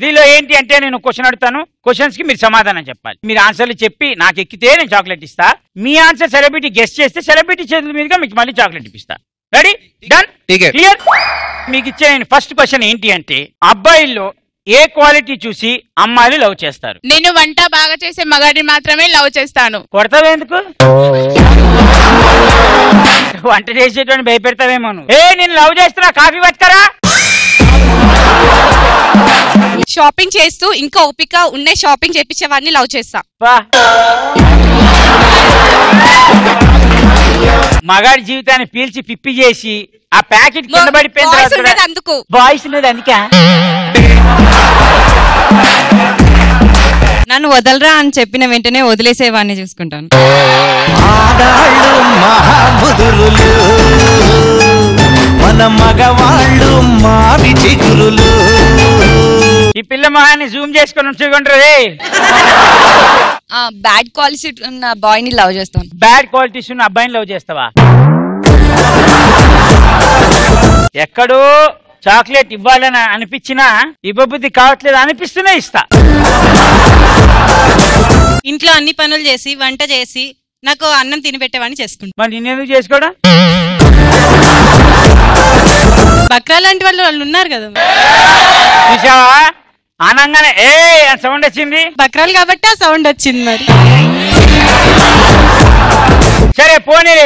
దీనిలో ఏంటి అంటే నేను క్వశ్చన్ అడుగుతాను, క్వశ్చన్స్ కి మీరు సమాధానం చెప్పాలి. మీరు ఆన్సర్లు చెప్పి నాకు ఎక్కితే నేను చాక్లెట్ ఇస్తా. మీ ఆన్సర్ సెలబ్రిటీ గెస్ట్ చేస్తే సెలబ్రిటీ చేతుల మీదుగా మీకు మళ్ళీ చాక్లెట్ ఇప్పిస్తా. రెడీ? డన్? క్లియర్? మీకు ఇచ్చే నేను ఫస్ట్ క్వశ్చన్ ఏంటి అంటే, అబ్బాయిల్లో ఏ క్వాలిటీ చూసి అమ్మాయిలు లవ్ చేస్తారు? నేను వంట బాగా చేసే మగాడిని మాత్రమే లవ్ చేస్తాను. కొడతావు ఎందుకు? వంట చేసేటువంటి భయపెడతావేమో. నేను లవ్ చేస్తున్నా, కాఫీ పట్టుకరా. షాపింగ్ చేస్తూ ఇంకా ఓపిక ఉండే షాపింగ్ చేపించేవాడిని లవ్ చేస్తా. మగాడి జీవితాన్ని పీల్చి పిప్పి చేసి ఆ ప్యాకెట్ కింద పడిపోయింది అందుకు. బాయ్స్ ఉన్నది అందుకే. నన్ను వదలరా అని చెప్పిన వెంటనే వదిలేసేవాడిని చూసుకుంటాను. ఈ పిల్ల మహాన్ని జూమ్ చేసుకొని ఉంచుకుంటారు. బ్యాడ్ క్వాలిటీ ఉన్న బాయ్ ని లవ్ చేస్తాను. బ్యాడ్ క్వాలిటీస్ ఉన్న అబ్బాయిని లవ్ చేస్తావా? ఎక్కడో చాక్లెట్ ఇవ్వాలని అనిపించినా ఇవ్వబుద్ధి కావట్లేదు అనిపిస్తూనే ఇస్తా. ఇంట్లో అన్ని పనులు చేసి వంట చేసి నాకు అన్నం తినిపెట్టేవాడిని చేసుకుంటా. మరి నిన్నెందుకు చేసుకోవడం? బక్రా లాంటి వాళ్ళు ఉన్నారు కదా. చూసావా ఆనంగానే ఏ సౌండ్ వచ్చింది? బక్రాలు కాబట్టి ఆ సౌండ్ వచ్చింది. మరి సరే పోనీ,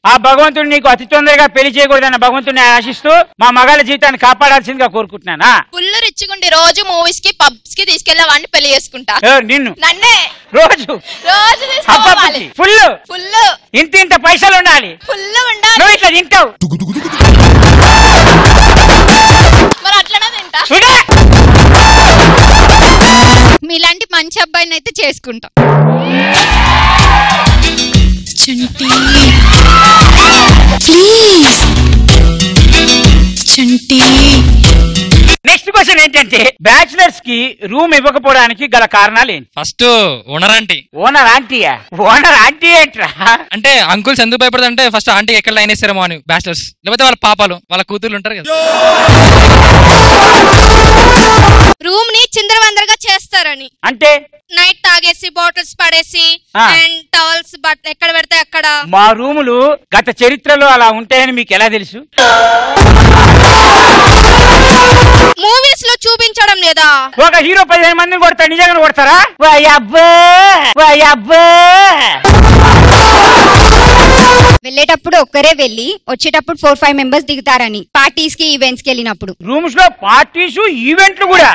ఆ భగవంతుడు నీకు అతి తొందరగా పెళ్లి చేయకూడదన్న భగవంతుడిని ఆశిస్తూ మా మగాళ్ళ జీవితాన్ని కాపాడాల్సిందిగా కోరుకుంటున్నానా? ఫుల్ రిచ్చుకుండి రోజు మూవీస్ కి పబ్స్ కి తీసుకెళ్ళేవాడిని పెళ్లి చేసుకుంటా. నిన్ను నన్నే రోజు ఫుల్ ఫుల్ ఇంత పైసలు ఉండాలి. ఫుల్ ఉండాలి. నువ్వు ఇట్లా తింటావు. మరి అట్లనే తింటా. మీలాంటి మంచి అబ్బాయిని అయితే చేసుకుంటా. Chanti please Chanti. Next question ఏంటంటే, బ్యాచిలర్స్ కి రూమ్ ఇవ్వకపోవడానికి గల కారణాలు ఏంటి? First owner aunty. ఓనర్ ఆంటీయా? ఓనర్ ఆంటీ ఏంట్రా? అంటే అంకుల్స్ ఎందుకు భయపడదంటే ఫస్ట్ ఆంటీకి ఎక్కడ లైన్ వేస్తారేమో అని బ్యాచిలర్స్, లేకపోతే వాళ్ళ పాపాలు వాళ్ళ కూతుర్లు ఉంటారు కదా. రూమ్ ని చిందరవందరగా చేస్తారని. అంటే నైట్ తాగేసి బాటిల్స్ పడేసి అండ్ టవల్స్ బట్టలు ఎక్కడ పెడితే అక్కడ. మా రూములు గత చరిత్రలో అలా ఉంటాయని మీకు ఎలా తెలుసు? మూవీస్ లో చూపించడం లేదా? ఒక హీరో 15 మందిని కొడతాడు, నిజంగా కొడతారా? వెళ్ళేటప్పుడు ఒక్కరే వెళ్ళి వచ్చేటప్పుడు 4-5 మెంబర్స్ దిగుతారని, పార్టీస్ కి ఈవెంట్స్ కి వెళ్ళినప్పుడు. రూమ్స్ లో పార్టీస్ ఈవెంట్లు కూడా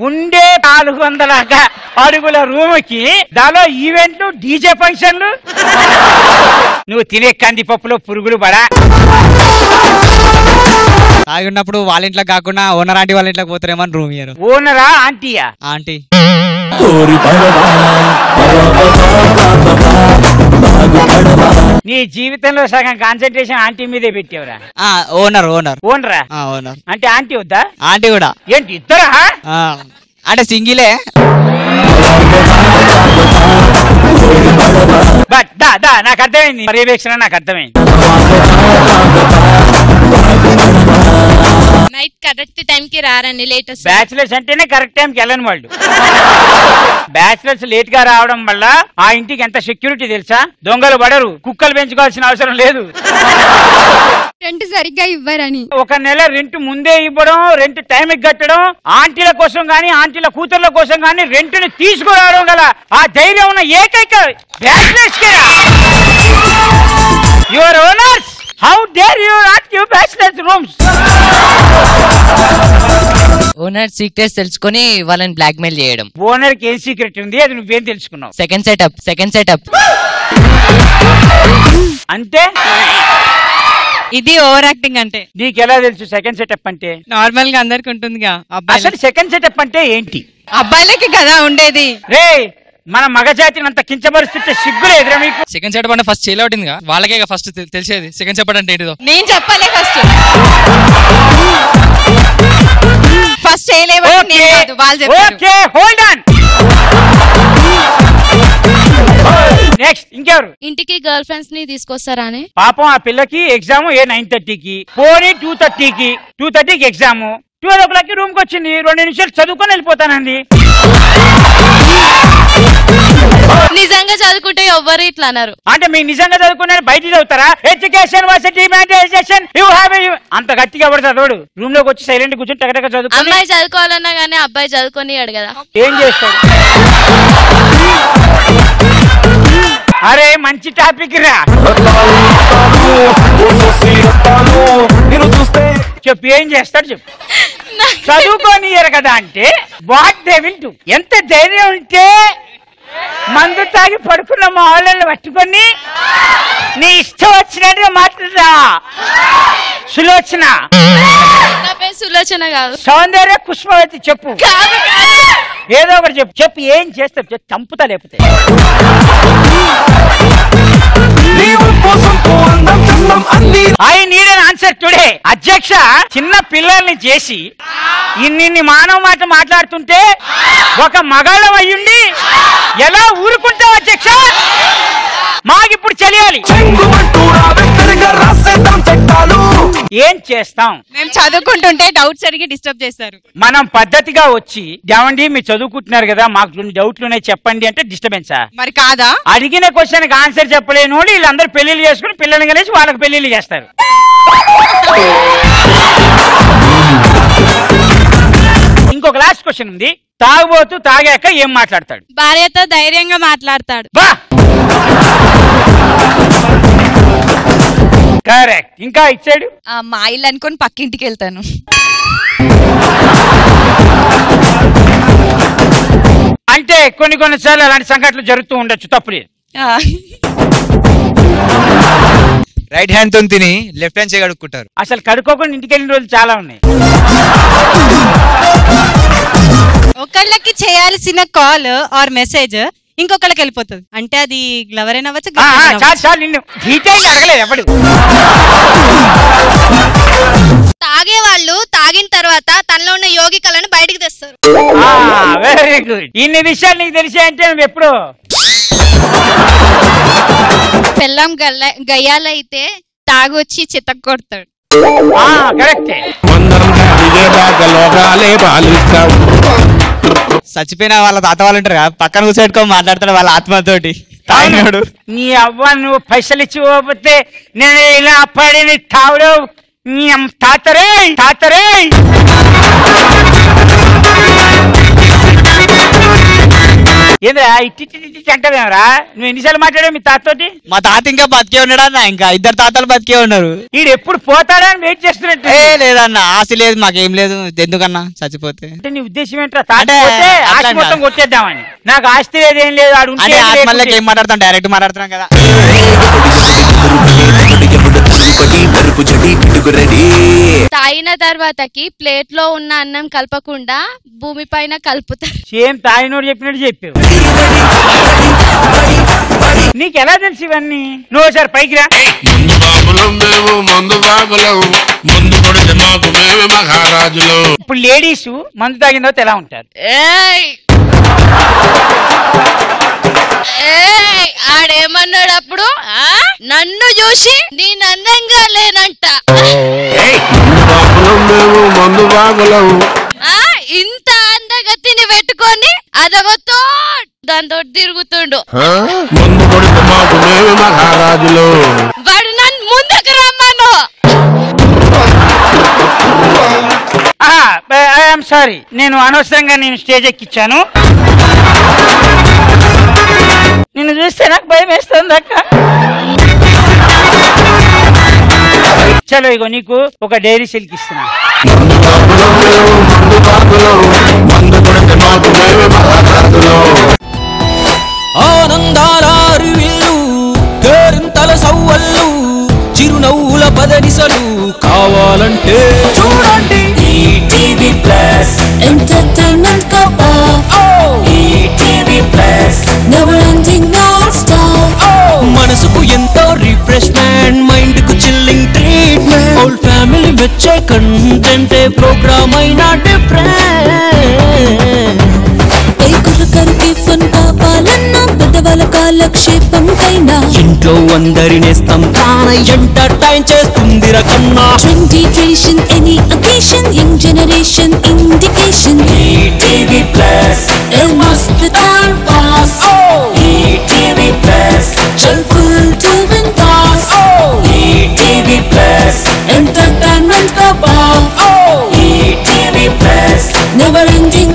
ఉండే 400 అడుగుల రూమ్ కి దాలో ఈవెంట్లు, డీజే ఫంక్షన్లు. నువ్వు తినే కందిపప్పులో పురుగులు పడా. తాగి ఉన్నప్పుడు వాళ్ళ ఇంట్లో కాకుండా ఓనర్ ఆంటీ వాళ్ళ ఇంట్లోకి పోతారేమో అని రూమ్ ఇయ్యరు. ఓనరా ఆంటీయా? ఆంటీ. నీ జీవితంలో సగం కాన్సన్ట్రేషన్ ఆంటీ మీదే పెట్టేవరా? ఓనర్ ఓనర్ ఓనరా? ఓనర్ అంటే ఆంటీ వద్దా? ఆంటీ కూడా. ఏంటి ఇద్దరా? అంటే సింగిలే. బట్ నాకు అర్థమైంది, పర్యవేక్షణ నాకు అర్థమైంది. నైట్ కరెక్ట్ టైం కి రారండి, లేట్. బ్యాచిలర్స్ అంటేనే కరెక్ట్ టైంకి వెళ్ళని వాళ్ళు. బ్యాచిలర్స్ లేట్ గా రావడం వల్ల ఆ ఇంటికి ఎంత సెక్యూరిటీ తెలుసా? దొంగలు పడరు, కుక్కలు పెంచుకోవాల్సిన అవసరం లేదు. రెంట్ సరిగ్గా ఇవ్వరని. ఒక నెల రెంట్ ముందే ఇవ్వడం, రెంట్ టైంకి కట్టడం, ఆంటీల కోసం గానీ ఆంటీల కూతుర్ల కోసం గానీ రెంట్ ని తీసుకురావడం గల ఆ ధైర్యం ఉన్న ఏకైక bachelors. Your owners, how dare you not give bachelors rooms? Owner secrets తెలుసుకొని వాళ్ళని బ్లాక్ మెయిల్ చేయడం. ఓనర్ కి ఏం సీక్రెట్ ఉంది? అది నువ్వేం తెలుసుకున్నావు? Second setup. అంటే ఇది ఓవర్ యాక్టింగ్. అంటే నీకు ఎలా తెలుసు సెకండ్ సెటప్ అంటే? నార్మల్ గా అందరికి ఉంటుందిగా. అసలు సెకండ్ సెటప్ అంటే ఏంటి? అబ్బాయిలకి కదా ఉండేది. రే, మన మగజాతిని అంత కించపరుస్తుంటే సిగ్గులు ఎదురా మీకు? సెకండ్ సెటప్ అంటే ఫస్ట్ చేయలేవుతుంది కదా, వాళ్ళకే ఫస్ట్ తెలిసేది సెకండ్ సెటప్ అంటే ఏంటిదో. నేను చెప్పలే ఫస్ట్ చేయలేవు. Okay, hold on. నెక్స్ట్ ఇంకెవరు? ఇంటికి గర్ల్ ఫ్రెండ్స్ ని తీసుకొస్తారా అని. పాపం ఆ పిల్లకి ఎగ్జామ్ 9:30కి, పోనీ 2:30కి ఎగ్జామ్. 12 రూమ్ కి వచ్చింది, 2 నిమిషాలు చదువుకొని వెళ్ళిపోతానండి. నిజంగా చదువుకుంటే ఎవ్వరు ఇట్లా అన్నారు. అంటే మీకు నిజంగా చదువుకున్నారు బయట చదువుతారా? ఎడ్యుకేషన్ వాస్ డిమాండైజేషన్ యు హావ్ అంత గట్టిగా ఎవరు చదవడు. రూమ్ లోకి వచ్చి సైలెంట్ కూర్చొని టగటగ చదువుకొని. అమ్మాయి చదువుకోవాలన్నా గానీ అబ్బాయి చదువుకొనియాడు కదా. ఏం చేస్తాడు? అరే మంచి టాపిక్ రా, చెప్పు ఏం చేస్తాడు చెప్పు. చదువుకోనియరు కదా అంటే వాట్ దే విల్ డు. ఎంత ధైర్యం ఉంటే మందు తాగి పడుకున్న మా వాళ్ళని పట్టుకొని నీ ఇష్టం వచ్చినట్టుగా మాట్లాడరా. సులోచన, నా పేరు సులోచన కాదు, సౌందర్య కుష్మవతి. చెప్పు, ఏదో ఒకటి చెప్పు. చెప్పు ఏం చేస్తావు? చంపుతా లేకపోతే. I need an answer today. అధ్యక్ష, చిన్న పిల్లల్ని చేసి ఇన్ని మానవ మాట మాట్లాడుతుంటే ఒక మగాళ్ళం అయ్యుండి ఎలా ఊరుకుంటావు అధ్యక్ష? మాకిప్పుడు తెలియాలి ఏం చేస్తాం. మేము చదువుకుంటుంటే డౌట్స్ అడిగి డిస్టర్బ్ చేస్తారు. మనం పద్ధతిగా వచ్చి ఏమండి మీరు చదువుకుంటున్నారు కదా మాకు 2 డౌట్లు ఉన్నాయి చెప్పండి అంటే డిస్టర్బెన్సా? మరి కాదా? అడిగిన క్వశ్చన్ కి ఆన్సర్ చెప్పలేని వాళ్ళు వీళ్ళందరూ పెళ్లిళ్ళు చేసుకుని పిల్లల్ని కలిసి వాళ్ళకి పెళ్లిళ్ళు చేస్తారు. ఇంకొక లాస్ట్ క్వశ్చన్ ఉంది. తాగుబోతూ తాగాక ఏం మాట్లాడతాడు? భార్యతో ధైర్యంగా మాట్లాడతాడు. కరెక్ట్. ఇంకా ఇచ్చాడు. మా ఇల్లు అనుకొని పక్కింటికి వెళ్తాను. అంటే కొన్నిసార్లు అలాంటి సంఘటనలు జరుగుతూ ఉండొచ్చు, తప్పులేదు. రైట్ హ్యాండ్ తో తిని లెఫ్ట్ హ్యాండ్ చేయి కడుక్కుంటారు. అసలు కడుక్కోకుండా ఇంటికి వెళ్ళిన రోజులు చాలా ఉన్నాయి. ఒకళ్ళకి చేయాల్సిన కాల్ ఆర్ మెసేజ్ ఇంకొకళ్ళకి వెళ్ళిపోతుంది. అంటే అది గ్లవర్ అయినా అవ్వచ్చు. చాలు నిన్ను డీటెయిల్ అడగలేదు ఎప్పుడు. తాగే వాళ్ళు తాగిన తర్వాత తనలో ఉన్న యోగికలను బయటికి తెస్తారు. Very good. ఇన్ని విషయాలు నీకు తెలిసాయంటే నువ్వు ఎప్పుడు పెళ్ళం గయ్యాలైతే తాగొచ్చి చితక్ కొడతాడు. కరెక్టే. చచ్చిపోయిన వాళ్ళ తాత వాళ్ళు ఉంటారు కదా, పక్కన కూర్చోబెట్టుకొని మాట్లాడతాడు వాళ్ళ ఆత్మతోటి. తాగినాడు. నీ అవ్వ నువ్వు పైసలు ఇచ్చి పోతే నేను ఇలా పడి తావుడు నీ తాతరే తాతరే. ఏంద్రా ఇట్టి అంటావేమరా? నువ్వు ఎన్నిసార్లు మాట్లాడావు మీ తాతతోటి? మా తాత ఇంకా బతికే ఉన్నాడు అన్న, ఇంకా 2 తాతలు బతికే ఉన్నారు. వీడు ఎప్పుడు పోతాడా అని వెయిట్ చేస్తున్నట్టు. లేదన్న, ఆశ లేదు మాకేం లేదు. ఎందుకన్నా చచ్చిపోతే? అంటే నీ ఉద్దేశం ఏంట్రా? తాగిపోతే ఆస్తి మొత్తం కొట్టేద్దామని. నాకు ఆస్తి లేదు ఏం లేదు. ఆడు అంటే ఆత్మలకి ఏం మాట్లాడతాం, డైరెక్ట్ మాట్లాడుతున్నాం కదా. తాగిన తర్వాతకి ప్లేట్ లో ఉన్న అన్నం కలపకుండా భూమి పైన కలుపుతారు. సేమ్ తాగినోడు చెప్పినట్టు చెప్పావు. నీకు ఎలా తెలుసు ఇవన్నీ? నువ్వు సార్ పైకి రా. ఇప్పుడు లేడీస్ మందు తాగిన తర్వాత ఎలా ఉంటారు? ఆడేమన్నాడు అప్పుడు? నన్ను చూసి నేను అందంగా లేనంట. ఇంత అందగతిని పెట్టుకొని అదవతో దాంతో తిరుగుతుండు. వాడు నన్ను ముందుకు రమ్మను. ఐఎమ్ సారీ, నేను అనవసరంగా స్టేజ్ ఎక్కించాను. నిన్ను చూస్తే నాకు భయం వేస్తుంది అక్క. చలో ఇగో నీకు ఒక డైరీ సిల్క్ ఇస్తున్నా. ఆనందాల అరువిల్లు, కేరింతల సవ్వళ్ళు, చిరునవ్వుల పదనిసలు కావాలంటే చూడండి ETV plus. Entertainment cover. ETV plus never ending non stop. మనసుకు ఎంతో రిఫ్రెష్మెంట్, మైండ్ కు చిల్లింగ్ ట్రీట్మెంట్, హోల్ ఫ్యామిలీ వచ్చే కంటెంట్, ప్రోగ్రామ్ అయినా డిఫరెంట్. కరుకి ఫన్ కావాలన్నా పెద్దవాళ్ళ కాలక్షేపం కైనా ఇంట్లో అందరినేస్తాం తాన ఎంటర్టైన్ చేస్తుంది తీర కన్నా 20 tradition any occasion young generation indication ETV Plus a must time pass ETV Plus chal full to bindas ETV Plus entertainment ka bhav ETV Plus never ending